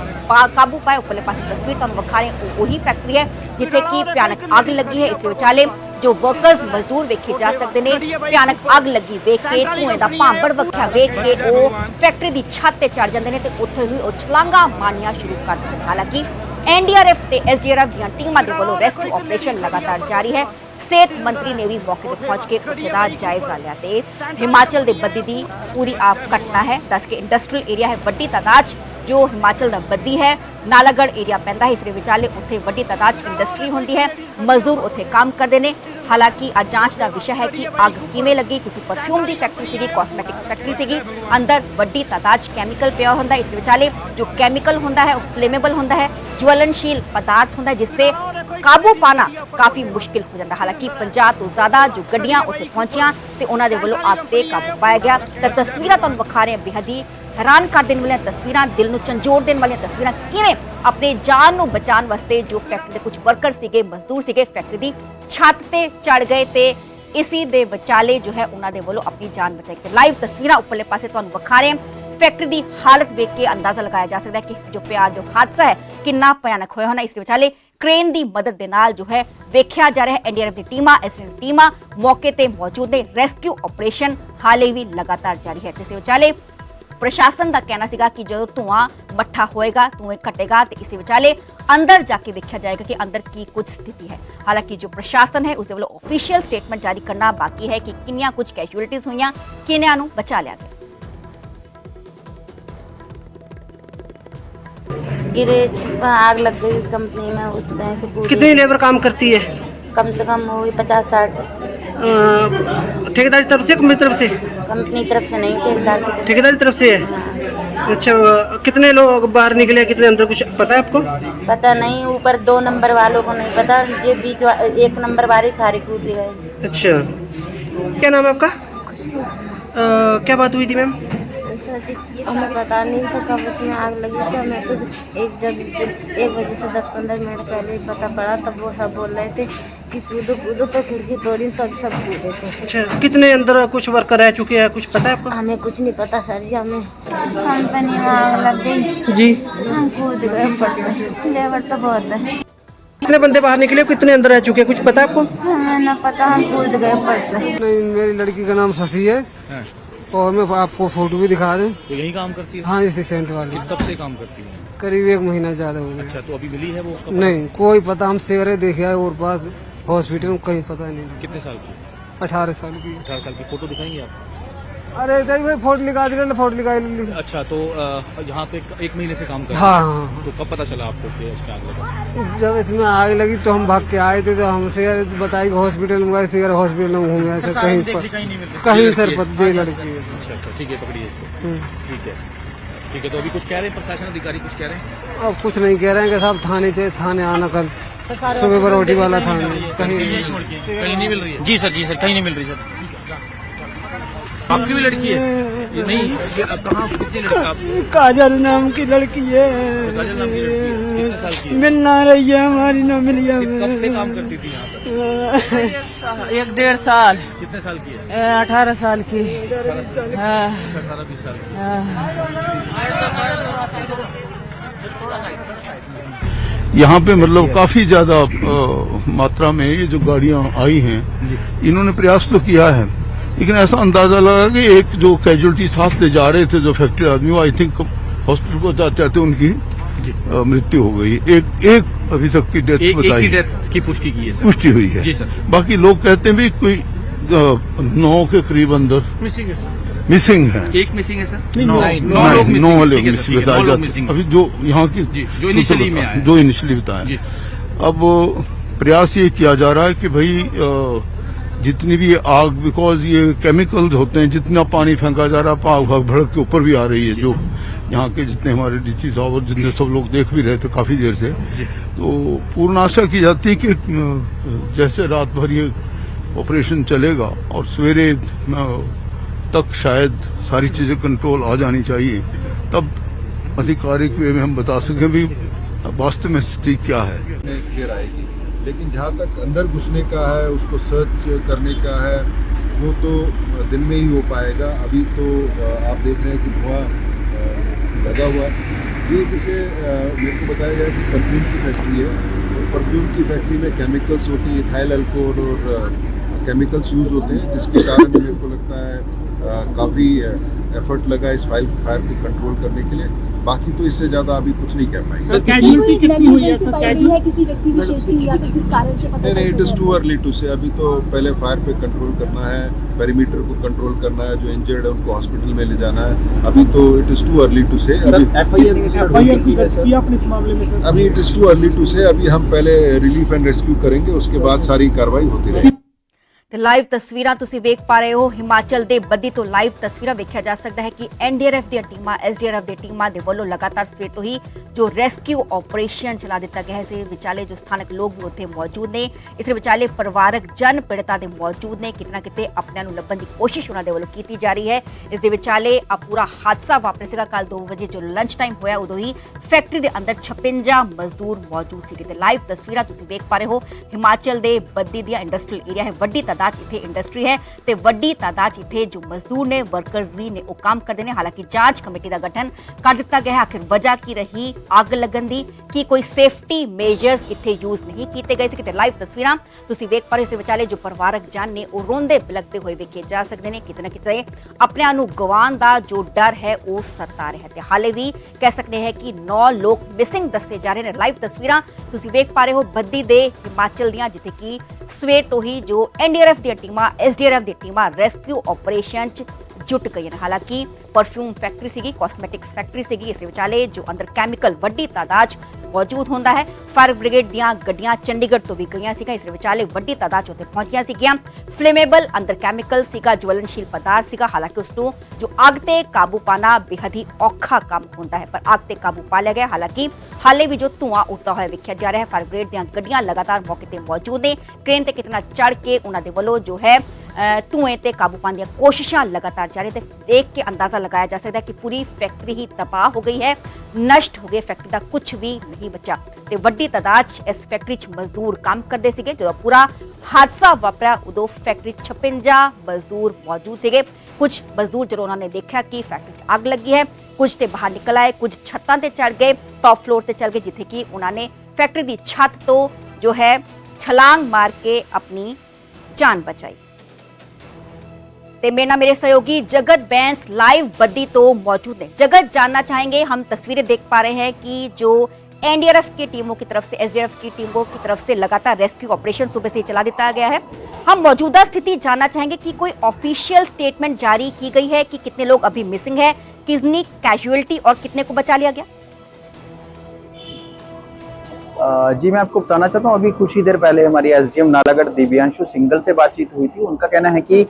काबू पाए। उपरले पासे तस्वीर तुहानूं विखा रहे हैं, वही फैक्ट्री है जिथे कि भयानक आग लगी है। इस विचाले जो वर्कर्स मजदूर वेखे जा सकते हैं, भयानक आग लगी वेख के धुएं दा भांबड़ वखिया वेख के वो फैक्ट्री की छत ते चढ़ जाते हैं ते उत्थे ही वो छलांगा मारनियां शुरू कर दिंदे। हालांकि NDRF ते SDRF ਦੀਆਂ ਟੀਮਾਂ ਦੇ ਵੱਲੋਂ ਰੈਸਕਿਊ ਆਪਰੇਸ਼ਨ ਲਗਾਤਾਰ ਜਾਰੀ ਹੈ। ਸਿਹਤ ਮੰਤਰੀ ਨੇ ਵੀ ਮੌਕੇ ਤੇ ਪਹੁੰਚ ਕੇ ਉੱਥੇ ਦਾ ਜਾਇਜ਼ਾ ਲਿਆ ਤੇ ਹਿਮਾਚਲ ਦੇ ਬੱਦੀ ਦੀ ਪੂਰੀ ਆਪ ਘਟਨਾ ਹੈ। ਦੱਸ ਕੇ ਇੰਡਸਟਰੀਅਲ ਏਰੀਆ ਹੈ ਵੱਡੀ ਤਾਦਾਦ 'ਚ ਜੋ ਹਿਮਾਚਲ ਦਾ ਬੱਦੀ ਹੈ, ਨਾਲਾਗੜ ਏਰੀਆ ਪੈਂਦਾ ਹੈ। ਇਸ ਦੇ ਵਿਚਾਲੇ ਉੱਥੇ ਵੱਡੀ ਤਾਦਾਦ 'ਚ ਇੰਡਸਟਰੀ ਹੁੰਦੀ ਹੈ, ਮਜ਼ਦੂਰ ਉੱਥੇ ਕੰਮ ਕਰਦੇ ਨੇ। ਹਾਲਾਂਕਿ ਅੱਜ ਜਾਂਚ ਦਾ ਵਿਸ਼ਾ ਹੈ ਕਿ ਅੱਗ ਕਿਵੇਂ ਲੱਗੀ, ਕਿਉਂਕਿ ਪਰਫਿਊਮ ਦੀ ਫੈਕਟਰੀ ਸੀਗੀ, ਕਾਸਮੈਟਿਕਸ ਫੈਕਟਰੀ ਸੀਗੀ, ਅੰਦਰ ਵੱਡੀ ਤਾਦਾਦ 'ਚ ਕੈਮੀਕਲ ਪਿਆ ਹੁੰਦਾ। ਇਸ ਦੇ ਵਿਚਾਲੇ ਜੋ ਕੈਮੀਕਲ ਹੁੰਦਾ ਹੈ ਉਹ ਫਲੇਮੇਬਲ ਹੁੰਦਾ ਹੈ, ज्वलनशील पदार्थ होंगे, जिससे काबू पाना काफ़ी मुश्किल हो जाता। हालांकि 50 तो ज़्यादा जो गड्डियां उत्थे पहुंचियां ते उन्होंने वालों आग ते काबू पाया गया। तो तस्वीरां तुहानूं विखा रहे हैं, बेहद ही हैरान कर देने वाली तस्वीरां, दिल नूं झंझोड़ देने वाली तस्वीरां। किवें अपने जान नूं बचाने वास्ते जो फैक्ट्री के कुछ वर्कर सीगे, मजदूर सीगे, फैक्ट्री की छत ते चढ़ गए ते इसी दे विचाले जो है उन्होंने वालों अपनी जान बचाई। लाइव तस्वीरां उपरले पासे तुहानूं विखा रहे हैं। फैक्ट्री की हालत देख के अंदाजा लगाया जा सकता है कि जो हादसा है कितना भयानक होया होना। इसके विचाले क्रेन की मदद के नाल जो है वेख्या जा रहा है। NDRF की टीमां, SDRF की टीमां मौके ते मौजूद ने। रेस्क्यू ऑपरेशन हाले भी लगातार जारी है। इस विचाले प्रशासन का कहना सीगा कि जो धुआं मट्ठा होएगा, धुएं घटेगा तो इस विचाले अंदर जाके वेख्या जाएगा कि अंदर की कुछ स्थिति है। हालांकि जो प्रशासन है उसके वालों ऑफिशियल स्टेटमेंट जारी करना बाकी है कि किनियां कुछ कैजुअलिटीज हुई, किनियां नूं बचा लिया गया। गिरे आग लग गई उस कंपनी में, उस तरह से पूरी। कितनी लेबर काम करती है? कम से कम होगी 50-60। ठेकेदार की तरफ से, कंपनी तरफ से? कंपनी तरफ से नहीं, ठेकेदार की ठेकेदार की तरफ से है। अच्छा, कितने लोग बाहर निकले, कितने अंदर, कुछ पता है आपको? पता नहीं, ऊपर 2 नंबर वालों को नहीं पता, ये बीच 1 नंबर वाले सारे कूद गए। अच्छा, क्या नाम है आपका? क्या बात हुई थी मैम? हमें पता नहीं था कब उसमें आग लगी थी। हमें तो जब 1 बजे से 10-15 मिनट पहले पता पड़ा, तब वो सब बोल रहे थे कि कूदो कूदो, तो खिड़की तोड़ी, तब सब कूदे थे। अच्छा, कितने अंदर कुछ वर्कर रह चुके हैं, कुछ पता है आपको? हमें कुछ नहीं पता सर जी, हमें कंपनी में आग लग गई जी, हम कूद गए ऊपर से। लेबर तो बहुत है। कितने बंदे बाहर निकले, कितने अंदर रह चुके हैं, कुछ पता है आपको? हमें न पता, हम कूद गए ऊपर से। नहीं, मेरी लड़की का नाम शशि है और मैं आपको फोटो भी दिखा दूं। तो यही काम करती है? हाँ, इसी सेंट वाली। कब से काम करती है? करीब 1 महीना ज्यादा हो गया। अच्छा, तो अभी मिली है वो उसका? नहीं, कोई पता, हम सेरे देखे आए और पास हॉस्पिटल में कहीं पता नहीं। कितने साल की? 18 साल की। 18 साल की। फोटो दिखाएंगे आप? अरे भाई फोटो निकाल दिया, फोटो निकाल ली। अच्छा, तो यहाँ पे 1 महीने से काम कर? हाँ हाँ। तो कब पता चला आपको कि इसमें आग लगा? जब इसमें आग लगी तो हम भाग के आए थे, तो हमसे बताई हॉस्पिटल में गए, हॉस्पिटल में घूमे ऐसे कहीं सर पत जे लड़की है। अच्छा, ठीक है, पकड़िए इसको। ठीक है। ठीक है, तो अभी कुछ कह रहे हैं प्रशासन अधिकारी, कुछ कह रहे हैं? अब कुछ नहीं कह रहे हैं कि साहब थाने आना कल सुबह बरोटी वाला थाने कहीं नहीं मिल रही है? जी सर कहीं नहीं मिल रही सर। आपकी भी लड़की है? ये नहीं, कहाँ कितनी लड़की आप? काजल नाम की लड़की है, काजल नाम की लड़की है, कितने साल की है? मिल ना रही है हमारी, ना मिली है। कब से काम करती थी यहाँ पर? 1-1.5 साल। कितने साल की है? 18 साल की। 18-20 साल की। यहाँ पे मतलब काफी ज्यादा मात्रा में ये जो गाड़ियां आई हैं, इन्होंने प्रयास तो किया है, लेकिन ऐसा अंदाजा लगा कि एक जो कैजुअलिटी साथ ले जा रहे थे जो फैक्ट्री आदमी, वो आई थिंक हॉस्पिटल को जाते उनकी मृत्यु हो गई। एक अभी तक की डेथ बताई, डेथ की पुष्टि की है सर? पुष्टि हुई है जी सर। बाकी लोग कहते हैं भी कोई 9 के करीब अंदर मिसिंग है सर। मिसिंग है। एक मिसिंग है सर? 9 लोग मिसिंग बताया जाता है अभी जो यहाँ की जो इनिशियली में आया, जो इनिशियली बताया। अब प्रयास ये किया जा रहा है कि भाई जितनी भी आग, बिकॉज ये केमिकल्स होते हैं, जितना पानी फेंका जा रहा है आग भड़क के ऊपर भी आ रही है, जो यहाँ के जितने हमारे डीसी साहब और जितने सब लोग देख भी रहे थे काफी देर से, तो पूर्ण आशा की जाती है कि जैसे रात भर ये ऑपरेशन चलेगा और सवेरे तक शायद सारी चीजें कंट्रोल आ जानी चाहिए, तब आधिकारिक वे में हम बता सकें भी वास्तव में स्थिति क्या है। देर आएगी, लेकिन जहाँ तक अंदर घुसने का है, उसको सर्च करने का है, वो तो दिन में ही हो पाएगा। अभी तो आप देख रहे हैं कि धुआं लगा हुआ है। ये जैसे मेरे को बताया गया कि परफ्यूम की फैक्ट्री है, और परफ्यूम की फैक्ट्री में केमिकल्स होते हैं, इथाइल अल्कोहल और केमिकल्स यूज़ होते हैं, जिसके कारण मेरे को लगता है काफ़ी एफर्ट लगा इस फायर को कंट्रोल करने के लिए। बाकी तो इससे ज़्यादा अभी कुछ नहीं कह पाएंगे। कैजुअलिटी कितनी हुई है सर? किसी व्यक्ति विशेष की या किस कारण से पता नहीं, it is too early to say. अभी तो पहले फायर पे कंट्रोल करना है, पेरीमीटर को कंट्रोल करना है, जो इंजर्ड है उनको हॉस्पिटल में ले जाना है। अभी तो it is too early to say. अभी एफआईआर की दर्ज किया आपने इस मामले में सर? अभी it is too early to say. अभी हम पहले रिलीफ एंड रेस्क्यू करेंगे, उसके बाद सारी कार्रवाई होती रहेगी। ਤੇ ਲਾਈਵ ਤਸਵੀਰਾਂ ਤੁਸੀਂ ਵੇਖ ਪਾ ਰਹੇ ਹੋ ਹਿਮਾਚਲ ਦੇ ਬੱਦੀ ਤੋਂ ਲਾਈਵ ਤਸਵੀਰਾਂ ਵੇਖਿਆ ਜਾ ਸਕਦਾ ਹੈ ਕਿ ਐਨਡੀਆਰਐਫ ਦੀਆਂ ਟੀਮਾਂ ਐਸਡੀਆਰਐਫ ਦੀਆਂ ਟੀਮਾਂ ਦੇ ਵੱਲੋਂ ਲਗਾਤਾਰ ਸਵੇਰ ਤੋਂ ਹੀ ਜੋ ਰੈਸਕਿਊ ਆਪਰੇਸ਼ਨ ਚਲਾ ਦਿੱਤਾ ਗਿਆ ਹੈ। ਇਸ ਵਿਚਾਲੇ ਜੋ ਸਥਾਨਕ ਲੋਕ ਵੀ ਉੱਥੇ ਮੌਜੂਦ ਨੇ, ਇਸ ਵਿਚਾਲੇ ਪਰਿਵਾਰਕ ਜਨ ਪੀੜਤਾਂ ਦੇ ਮੌਜੂਦ ਨੇ, ਕਿਤੇ ਨਾ ਕਿਤੇ ਆਪਣਿਆਂ ਨੂੰ ਲੱਭਣ ਦੀ ਕੋਸ਼ਿਸ਼ ਉਹਨਾਂ ਦੇ ਵੱਲੋਂ ਕੀਤੀ ਜਾ ਰਹੀ ਹੈ। ਇਸ ਦੇ ਵਿਚਾਲੇ ਆ ਪੂਰਾ ਹਾਦਸਾ ਵਾਪਰਿਆ ਸੀਗਾ ਕੱਲ 2 ਵਜੇ ਜੋ ਲੰਚ ਟਾਈਮ ਹੋਇਆ, ਉਦੋਂ ਹੀ ਫੈਕਟਰੀ ਦੇ ਅੰਦਰ 56 ਮਜ਼ਦੂਰ ਮੌਜੂਦ ਸੀਗੇ। ਤੇ ਲਾਈਵ ਤਸਵੀਰਾਂ ਤੁਸੀਂ ਵੇਖ ਪਾ ਰਹੇ ਹੋ ਹਿਮਾਚਲ ਦੇ ਬੱਦੀ ਦੀਆਂ ਇੰਡਸਟਰੀਅਲ ਏਰੀਆ ਹੈ, ਵੱਡੀ ਤਾਦਾਦ 'ਚ ਇੱਥੇ ਇੰਡਸਟਰੀ है ते वड्डी तादाद इत्थे जो मजदूर ने, वर्कर्स भी ने, वो काम करते हैं। हालांकि जांच कमेटी का गठन कर दिता गया है। आखिर वजह की रही अग लगन दी कि कोई सेफ्टी मेजर्स इत्थे यूज नहीं किए गए थे। लाइव तस्वीरां तुसीं वेख पा रहे हो। इस विचाले जो परिवारक जन ने वो रोंदे बिलकते हुए वेखे जा सकते हैं। किते ना किते अपने नूं गवाउण दा जो डर है वो सता रहा है। हाले भी कह सकते हैं कि 9 लोग मिसिंग दसे जा रहे हैं। लाइव तस्वीरां तुसीं वेख पा रहे हो बद्दी दे हिमाचल दियां, जिथे कि सवेर तो ही जो एनडीआरएफ दी टीमां, एसडीआरएफ दी टीमां रेस्क्यू ऑपरेशन च जुट गई हैं। हालांकि परफ्यूम फैक्ट्री सीगी, कॉस्मेटिक्स फैक्ट्री सीगी, इस विचाले जो अंदर कैमिकल वड्डी तादाद मौजूद होंदा है। फायर ब्रिगेड दियां गड्डियां चंडीगढ़ तो भी गईयां सीगा, इस विचाले वड्डी तादाद उत्थे पहुंचियां सीगियां। फ्लेमेबल अंदर कैमिकल सीगा, ज्वलनशील पदार्थ सीगा। हालांकि उसनूं जो अग ते काबू पाना बेहद ही औखा काम होंदा है, पर अग ते काबू पा लिया गया। हालांकि हाले भी जो धुआं उठदा होया वेखिया जा रहा है। फायर ब्रिगेड दियां गड्डियां लगातार मौके ते मौजूद ने, क्रेन ते कितना चढ़ के उन्हां दे वल्लों जो है धुएं ते काबू पाने दी कोशिशां लगातार जारी। ते देख के अंदाजा लगाया जा सकता है कि पूरी फैक्ट्री ही तबाह हो गई है, नष्ट हो गई। फैक्ट्री का कुछ भी नहीं बचा। ते वड्डी तादाद इस फैक्ट्री च मजदूर काम करते सीगे। जो पूरा हादसा वापरा उदों फैक्ट्री 56 मजदूर मौजूद सीगे। कुछ मजदूर जो उन्होंने देखा कि फैक्ट्री च अग लगी है, कुछ ते बाहर निकल आए, कुछ छत्तां ते चढ़ गए, टॉप फ्लोर ते चल गए, जिथे कि उन्होंने फैक्ट्री की छत तो जो है छलांग मार के अपनी जान बचाई। ते मेरे सहयोगी जगत बैंस लाइव बद्दी तो मौजूद है। जगत, जानना चाहेंगे, हम तस्वीरें देख पा रहे हैं कि जो एनडीआरएफ की टीमों की तरफ से, एसडीआरएफ की टीमों की तरफ से लगातार रेस्क्यू ऑपरेशन सुबह से चला दिया गया है। हम मौजूदा स्थिति जानना चाहेंगे कि कोई ऑफिशियल स्टेटमेंट जारी की गई है कि कितने लोग अभी मिसिंग है, कितनी कैजुअलिटी और कितने को बचा लिया गया? जी मैं आपको बताना चाहता हूँ, अभी कुछ ही देर पहले हमारी एसडीएम नालागढ़ दिव्यांशु सिंगल से बातचीत हुई थी। उनका कहना है कि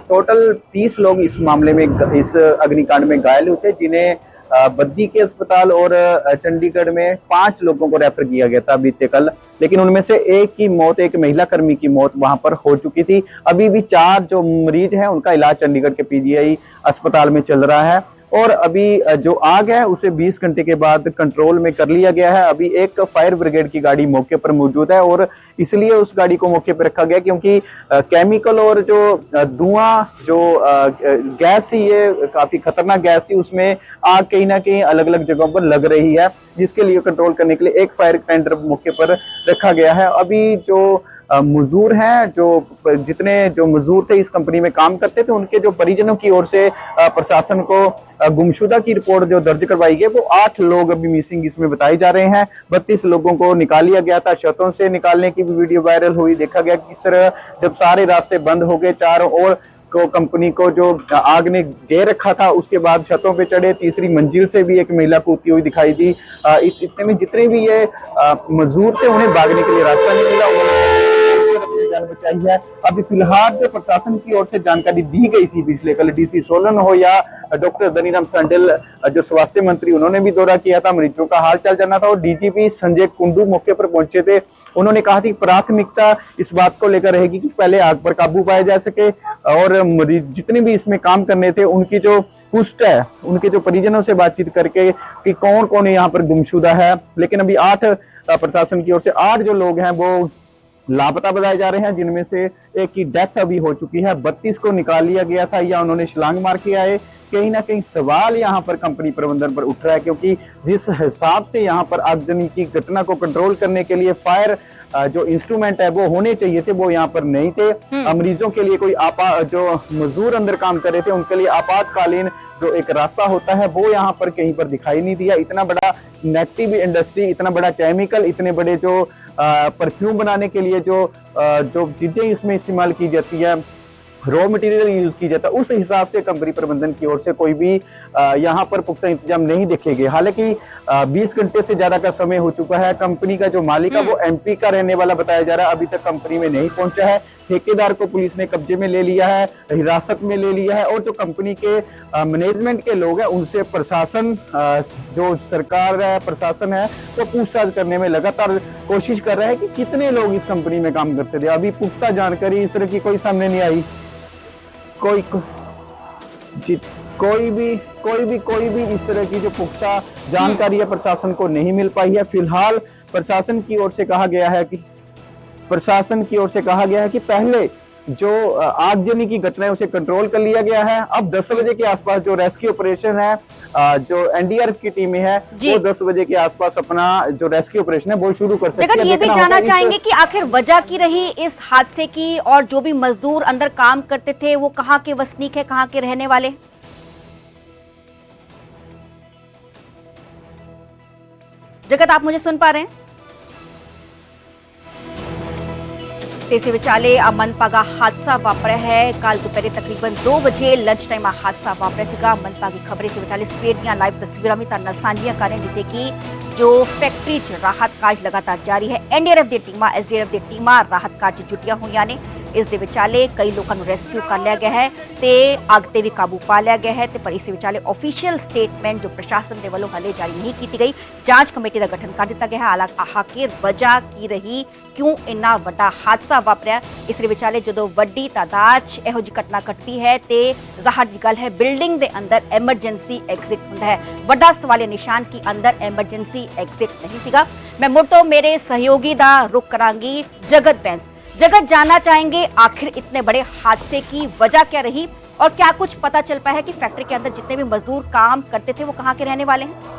टोटल 30 लोग इस मामले में, इस अग्निकांड में घायल हुए थे, जिन्हें बद्दी के अस्पताल और चंडीगढ़ में 5 लोगों को रेफर किया गया था बीते कल, लेकिन उनमें से एक की मौत, एक महिला कर्मी की मौत वहां पर हो चुकी थी। अभी भी 4 जो मरीज हैं उनका इलाज चंडीगढ़ के पीजीआई अस्पताल में चल रहा है और अभी जो आग है उसे 20 घंटे के बाद कंट्रोल में कर लिया गया है। अभी एक फायर ब्रिगेड की गाड़ी मौके पर मौजूद है और इसलिए उस गाड़ी को मौके पर रखा गया क्योंकि केमिकल और जो धुआं जो गैस थी, ये काफी खतरनाक गैस थी, उसमें आग कहीं ना कहीं अलग अलग जगहों पर लग रही है, जिसके लिए कंट्रोल करने के लिए एक फायर टेंडर मौके पर रखा गया है। अभी जो मजदूर हैं, जो जितने जो मजदूर थे इस कंपनी में काम करते थे, उनके जो परिजनों की ओर से प्रशासन को गुमशुदा की रिपोर्ट जो दर्ज करवाई गई, वो 8 लोग अभी मिसिंग इसमें बताए जा रहे हैं। 32 लोगों को निकाल लिया गया था। छतों से निकालने की भी वीडियो वायरल हुई। देखा गया किस तरह जब सारे रास्ते बंद हो गए, चारों ओर को कंपनी को जो आग ने घेर रखा था, उसके बाद छतों पे चढ़े, तीसरी मंजिल से भी एक महिला कूदती हुई दिखाई दी। इतने में जितने भी ये मजदूर थे उन्हें भागने के लिए रास्ता नहीं मिला, उन्होंने जान बचाई है। अभी फिलहाल जो प्रशासन की ओर से जानकारी दी गई थी पिछले कल, डीसी सोलन हो या डॉक्टर धनीराम शांडिल जो स्वास्थ्य मंत्री, उन्होंने भी दौरा किया था, मरीजों का हाल चाल जानना था और डीजीपी संजय कुंडू मौके पर पहुंचे थे। उन्होंने कहा कि प्राथमिकता इस बात को लेकर रहेगी कि पहले आग पर काबू पाया जा सके और मरीज जितने भी इसमें काम करने थे उनकी जो पुष्ट है, उनके जो परिजनों से बातचीत करके कि कौन कौन यहाँ पर गुमशुदा है। लेकिन अभी 8 प्रशासन की ओर से 8 जो लोग हैं वो लापता बताए जा रहे हैं, जिनमें से एक की डेथ अभी हो चुकी है। 32 को निकाल लिया गया था या उन्होंने छलांग मार के आए। कहीं ना कहीं सवाल यहाँ पर कंपनी प्रबंधन पर उठ रहा है क्योंकि जिस हिसाब से यहाँ पर आगजनी की घटना को कंट्रोल करने के लिए फायर जो इंस्ट्रूमेंट है वो होने चाहिए थे, वो यहाँ पर नहीं थे। मरीजों के लिए कोई जो मजदूर अंदर काम कर रहे थे उनके लिए आपातकालीन जो एक रास्ता होता है वो यहाँ पर कहीं पर दिखाई नहीं दिया। इतना बड़ा नेगेटिव इंडस्ट्री, इतना बड़ा केमिकल, इतने बड़े जो परफ्यूम बनाने के लिए जो चीजें इसमें इस्तेमाल की जाती है, रॉ मटेरियल यूज की जाता है, उस हिसाब से कंपनी प्रबंधन की ओर से कोई भी यहाँ पर पुख्ता इंतजाम नहीं देखे गए। हालांकि 20 घंटे से ज्यादा का समय हो चुका है। कंपनी का जो मालिक है वो एमपी का रहने वाला बताया जा रहा है, अभी तक कंपनी में नहीं पहुंचा है। ठेकेदार को पुलिस ने कब्जे में ले लिया है, हिरासत में ले लिया है और जो कंपनी के मैनेजमेंट के लोग हैं उनसे प्रशासन, जो सरकार है, प्रशासन है, वो पूछताछ करने में लगातार कोशिश कर रहा है कि कितने लोग इस कंपनी में काम करते थे। अभी पुख्ता जानकारी इस तरह की कोई सामने नहीं आई। कोई भी इस तरह की जो पुख्ता जानकारी है प्रशासन को नहीं मिल पाई है। फिलहाल प्रशासन की ओर से कहा गया है कि पहले जो आगजनी की घटना है उसे कंट्रोल कर लिया गया है। अब 10 बजे के आसपास जो रेस्क्यू ऑपरेशन है, जो एनडीआरएफ की टीमें है, वो 10 बजे के आसपास अपना जो रेस्क्यू ऑपरेशन है वो शुरू कर सकती है। जगत, ये भी जानना चाहेंगे कि आखिर वजह की रही इस हादसे की और जो भी मजदूर अंदर काम करते थे वो कहाँ के वसनीक है, कहाँ के रहने वाले? जगत, आप मुझे सुन पा रहे हैं? तेसी विचाले आ मनपा हादसा वापरिया है। कल दोपहर तकरीबन 2 बजे लंच टाइम आ हादसा वापरिया सीगा। मनपा की खबरें से विचाले सवेर दी लाइव तस्वीरां भी तुहाडे नाल सांझियां कर रहे जिथे कि जो फैक्ट्री च राहत कार्य लगातार जारी है। एनडीआरएफ दी टीमां, एसडीआरएफ दी टीमां राहत कार्य च जुटियां होईयां ने। इस दे विचाले कई लोगों को रेस्क्यू कर लिया गया है ते अग ते भी काबू पा लिया गया है ते पर इस विचाले ऑफिशियल स्टेटमेंट जो प्रशासन के वालों हाले जारी नहीं की गई। जांच कमेटी का गठन कर दिता गया है। हालांकि आखिर वजह की रही, क्यों इन्ना वड्डा हादसा वापरिया, इस विचाले जो वड्डी तादाद इहो जी घटना घटती है ते ज़ाहिर जी गल है बिल्डिंग के अंदर एमरजेंसी एग्जिट हुंदा है। वड्डा सवाल निशान की अंदर एमरजेंसी एग्जिट नहीं सीगा। मैं मुड़ तो मेरे सहयोगी दा रुख करांगी जगत बैंस। जगत, जानना चाहेंगे आखिर इतने बड़े हादसे की वजह क्या रही और क्या कुछ पता चल पाया है कि फैक्ट्री के अंदर जितने भी मजदूर काम करते थे वो कहाँ के रहने वाले हैं?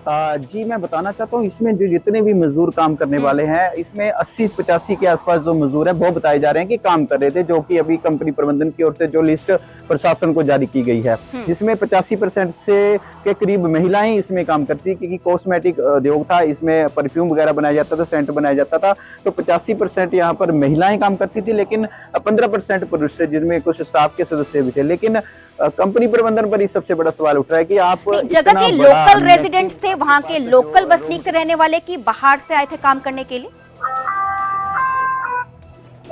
जी, मैं बताना चाहता हूँ इसमें जो जितने भी मजदूर काम करने वाले हैं, इसमें 80-85 के आसपास जो मजदूर हैं वो बताए जा रहे हैं कि काम कर रहे थे, जो कि अभी कंपनी प्रबंधन की ओर से जो लिस्ट प्रशासन को जारी की गई है, जिसमें 85% से के करीब महिलाएं इसमें काम करती, क्योंकि कॉस्मेटिक उद्योग था, इसमें परफ्यूम वगैरह बनाया जाता था, सेंट बनाया जाता था, तो 85% यहाँ पर महिलाएं काम करती थी, लेकिन 15% पुरुष थे, जिनमें कुछ स्टाफ के सदस्य भी थे। लेकिन कंपनी प्रबंधन पर ही सबसे बड़ा सवाल उठ रहा है कि आप जगत के लोकल रेजिडेंट्स थे, वहां के लोकल वसनीक थे रहने वाले, की बाहर से आए थे काम करने के लिए?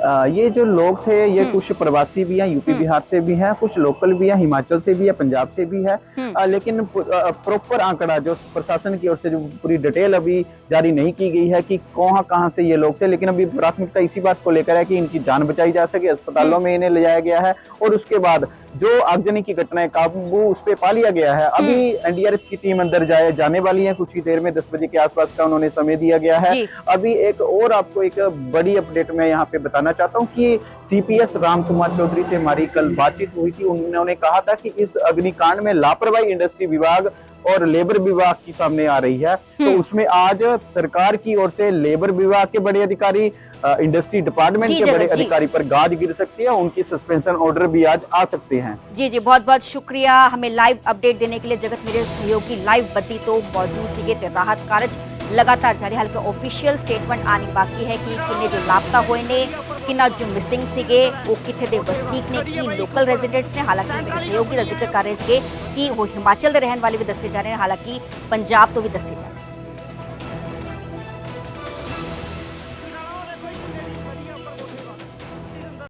ये जो लोग थे ये कुछ प्रवासी भी हैं, यूपी बिहार से भी हैं, कुछ लोकल भी हैं, हिमाचल से भी है, पंजाब से भी है। लेकिन प्रॉपर आंकड़ा जो प्रशासन की ओर से जो पूरी डिटेल अभी जारी नहीं की गई है कि कहां से ये लोग थे, लेकिन अभी प्राथमिकता इसी बात को लेकर है कि इनकी जान बचाई जा सके, अस्पतालों में इन्हें ले जाया गया है और उसके बाद जो आगजनी की घटनाएं काबू उस पर पा लिया गया है। अभी एनडीआरएफ की टीम अंदर जाने वाली है कुछ ही देर में, 10 बजे के आसपास का उन्होंने समय दिया गया है। अभी एक और आपको एक बड़ी अपडेट मैं यहाँ पे बताना चाहता हूँ कि सीपीएस राम कुमार चौधरी से हमारी कल बातचीत हुई थी। उन्होंने कहा था कि इस अग्निकांड में लापरवाही इंडस्ट्री विभाग और लेबर विभाग की सामने आ रही है, तो उसमें आज सरकार की ओर से लेबर विभाग के बड़े अधिकारी, इंडस्ट्री डिपार्टमेंट के बड़े अधिकारी पर गाज गिर सकती है, उनकी सस्पेंशन ऑर्डर भी आज आ सकते हैं। जी बहुत बहुत शुक्रिया हमें लाइव अपडेट देने के लिए। जगत मेरे सहयोगी लाइव बद्दी तो मौजूद सीगे, राहत कार्य लगातार जारी, हालांकि ऑफिशियल स्टेटमेंट आनी बाकी है कि किन्ने जो लापता होए ने, किन्ना जो मिसिंग सीगे वो किथे दे वसनीक ने, की लोकल रेजिडेंट्स ने। हालांकि मेरे सहयोगी जिक्र कर रहे थे कि वो हिमाचल के रहने वाले भी दस्ते जा रहे हैं, हालांकि पंजाब तो भी दस्ते जा रहे हैं।